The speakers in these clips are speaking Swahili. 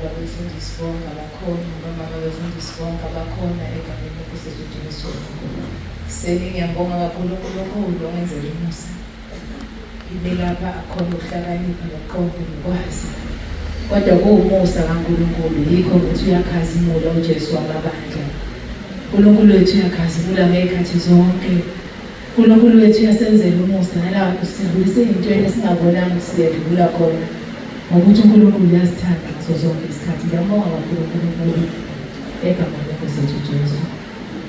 babefundisi bonke abakhona, noma babefundisi bonke abakhona egameni lokusetshenziswa uNkulunkulu. Ngiyabonga kakhulu uNkulunkulu ongenzela umusa. Lapha akhona ukuhlakanipha nokuqonda nokwazi. Kodwa kuwumusa kaNkulunkulu, yikho ukuthi uyakhazimula uJesu wamabandla. uNkulunkulu wethu uyakhazimula ngezikhathi zonke. uNkulunkulu wethu uyasenzela umusa nalapho sidlulise ezintweni esingabonanga siyadlula khona. Ngokuthi uNkulunkulu uyasithanda ngaso zonke isikhathi. Ngiyabonga kakhulu uNkulunkulu egameni lenkosi yethu Jesu.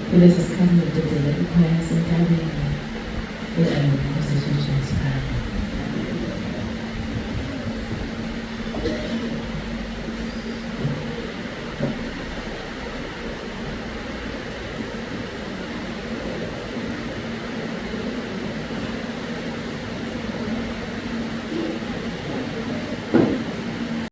Kulesi sikhathi ngidedela ikhaya yasentabeni egameni lenkosi yethu Jesu.